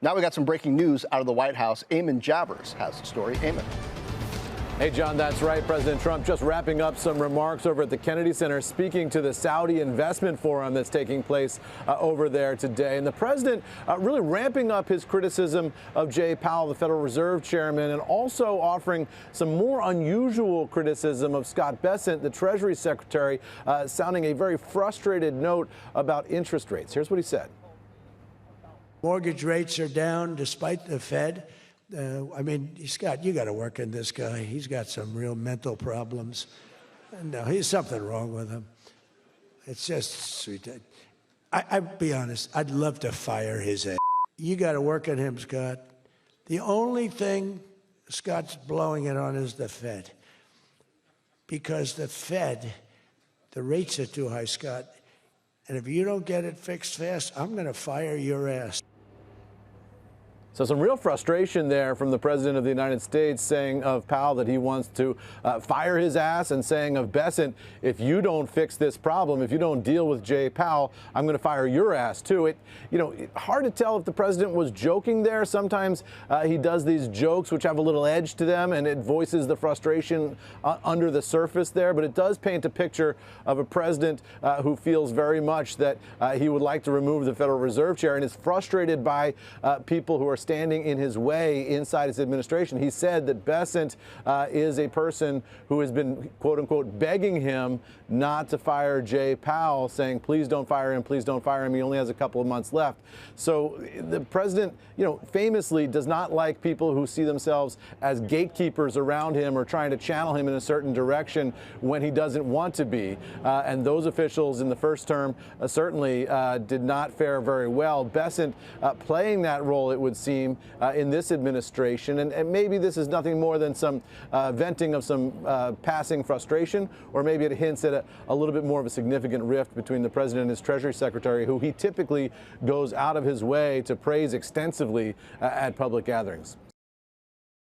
Now we got some breaking news out of the White House. Eamon Javers has the story. Eamon. Hey, John, that's right. President Trump just wrapping up some remarks over at the Kennedy Center, speaking to the Saudi investment forum that's taking place over there today. And the president really ramping up his criticism of Jay Powell, the Federal Reserve chairman, and also offering some more unusual criticism of Scott Bessent, the Treasury Secretary, sounding a very frustrated note about interest rates. Here's what he said. Mortgage rates are down despite the Fed. I mean, Scott, you got to work in this guy. He's got some real mental problems. No, he's something wrong with him. It's just sweet. I'll be honest, I'd love to fire his ass. You got to work on him, Scott. The only thing Scott's blowing it on is the Fed. Because the Fed, the rates are too high, Scott. And if you don't get it fixed fast, I'm going to fire your ass. So some real frustration there from the president of the United States, saying of Powell that he wants to fire his ass, and saying of Bessent, if you don't fix this problem, if you don't deal with Jay Powell, I'm going to fire your ass too. Hard to tell if the president was joking there. Sometimes he does these jokes which have a little edge to them, and it voices the frustration under the surface there. But it does paint a picture of a president who feels very much that he would like to remove the Federal Reserve Chair and is frustrated by people who are standing in his way inside his administration. He said that Bessent is a person who has been, quote unquote, begging him not to fire Jay Powell, saying, please don't fire him, please don't fire him. He only has a couple of months left. So the president, famously does not like people who see themselves as gatekeepers around him or trying to channel him in a certain direction when he doesn't want to be. And those officials in the first term certainly did not fare very well. Bessent playing that role, it would seem, in this administration, and maybe this is nothing more than some venting of some passing frustration, or maybe it hints at a little bit more of a significant rift between the president and his Treasury Secretary, who he typically goes out of his way to praise extensively at public gatherings.